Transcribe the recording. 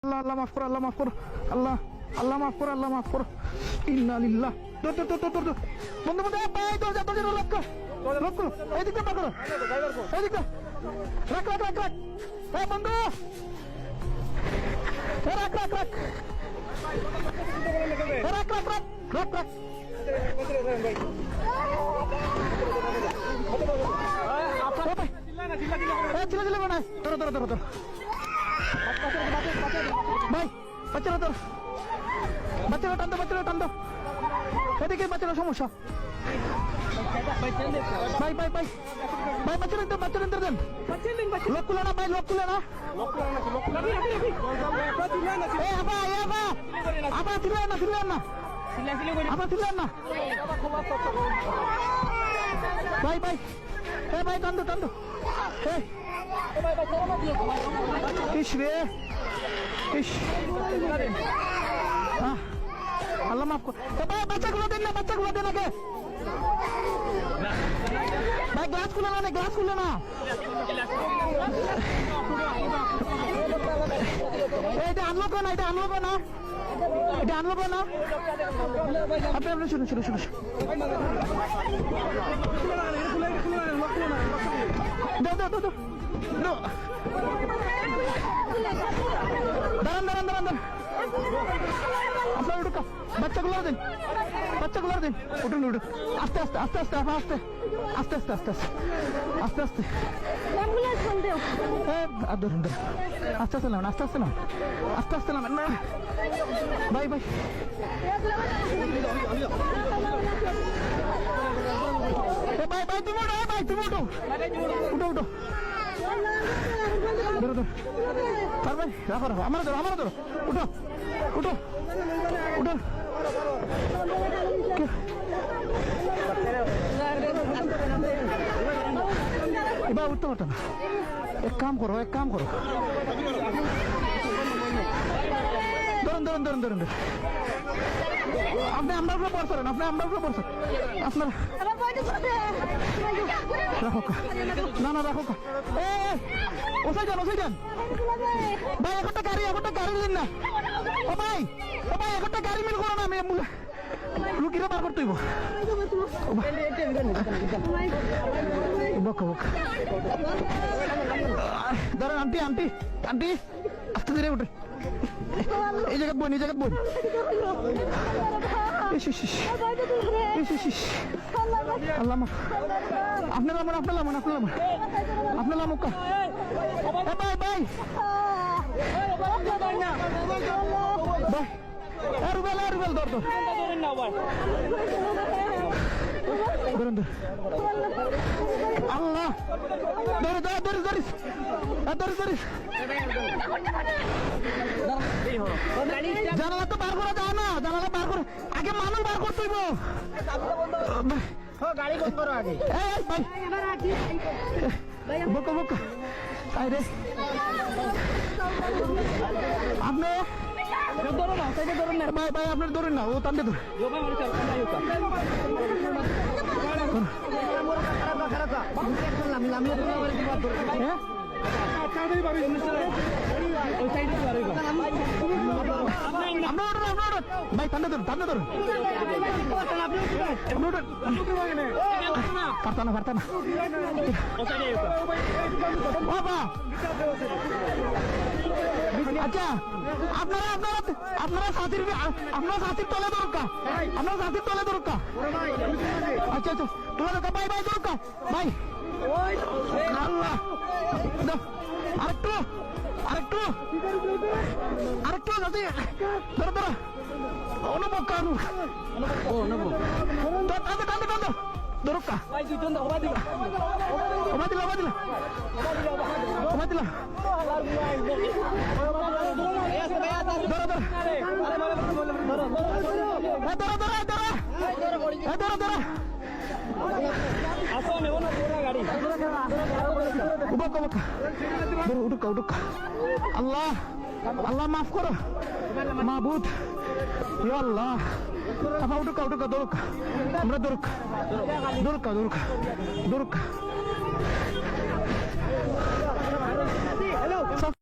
আল্লাহ আল্লাহ মাফ করো, আল্লাহ মাফ করো, আল্লাহ আল্লাহ মাফ করো, আল্লাহ মাফ করো। ইন্না লিল্লাহ। ধর ধর ধর ধর ধর। বন্ধু বন্ধু ভাই দরজা দরজা লক কর, লক করো। এদিকে পা করো, এদিকে রাখ রাখ রাখ রাখ। এই বন্ধু রাখ রাখ রাখ রাখ রাখ রাখ রাখ রাখ। ভাই বাচ্চারা তোর বাচ্চারা টান দো, বাচ্চারা টান দো। এদিকে বাচ্চারা সমস্যা। ভাই ভাই ভাই ভাই বাচ্চারা তো বাচ্চারা দেন। লোক খুলে না ভাই, লোক খুলে না। আবার ছিলেন না, ছিলেন না, আবার ছিলেন না। ভাই ভাই এ ভাই টান দো, টান দো। ইস রে ইস, আল্লাহ মাফ কর। ভাই বাচ্চাগুলো দেন না, বাচ্চাগুলো দেন আগে। ভাই গ্লাস খুলে না, গ্লাস খুলে না। এটা আনলো না, এটা আনলো না, এটা আনলো না। আপনি আপনি শুনুন শুনুন শুনুন। দাও দাও দাও দাও। দাঁড়ান দাঁড়ান দাঁড়ান দাঁড়ান। আপনার উঠুক, বাচ্চাগুলো দিন, বাচ্চাগুলো দিন। উঠুন উঠুন, আস্তে আস্তে আস্তে আস্তে আস্তে আস্তে আস্তে আস্তে আস্তে আস্তে। ধরুন ধরুন, আস্তে আস্তে নামেন, আস্তে আস্তে নামেন, আস্তে আস্তে নামেন না। ভাই ভাই ভাই ভাই তুমি উঠো, ভাই তুমি উঠো, উঠো উঠো। ধরো ধরো, আর ভাই রাখো রাখো, আমার ধরো, আমার ধরো। উঠো উঠো উঠো। এবার উঠতে পারতো না। এক কাম করো, এক কাম করো, ধরুন ধরুন ধরুন ধরুন। আপনি আমরা উপরে পড়ছেন, আপনি আমরা উপরে পড়ছেন। আপনার রাখো, না না রাখো। ওসাই যান, ওসাই যান। ভাই একটা গাড়ি দিন না। ও ভাই, ও ভাই একটা গাড়ি মিল করো না। আমি লুকিয়ে বার করতে হইব। ধরেন আন্টি, আন্টি আন্টি আস্তে ধীরে উঠে। এই জায়গায় বোন, এই জায়গায় বোন। আল্লাহ আপনার লামন, আপনার লামন, আপনার লামন, আপনার লামুকা। ভাই ভাই রুবেল, রুবেল ধর ধর ধরুন ধর। আল্লাহ ধরে ধরে ধরে ধরিস, ধরে ধরিস। জানালা তো বার করা যায় না, জানালা বার করে আগে মানুষ বার করতে হইব। গাড়ি বন্ধ করো আগে। ভাই বোকা বোকা রে আপনি ধরো না, সাইডে ধরুন না। ভাই ভাই আপনার ধরুন না, ও টানতে ধরুন। ভাই টানতে ধরুন, টানতে ধরুন। পারতা না, পারতা না। বাবা আচ্ছা, আপনারা আপনারা আপনারা সাথীর, আপনারা সাথীর তলে দরকার, আপনারা সাথীর তলে দরকার। আচ্ছা আচ্ছা তোলা দরকার। ভাই ভাই দরকার ভাই। আল্লাহ আরেকটু আরেকটু আরেকটু যাতে ধরো ধরো। অনুভব কানু কাঁদো কাঁদো কাঁদো দরকার। ওবা দিলা, ওবা দিলা, ওবা দিলা। ধরো ধরো ধরো ধরো। আল্লাহ আল্লাহ মাফ করো মাহবুদ, আল্লাহ। apa udah kau dorok, আমরা dorok, dorok, dorok, dorok.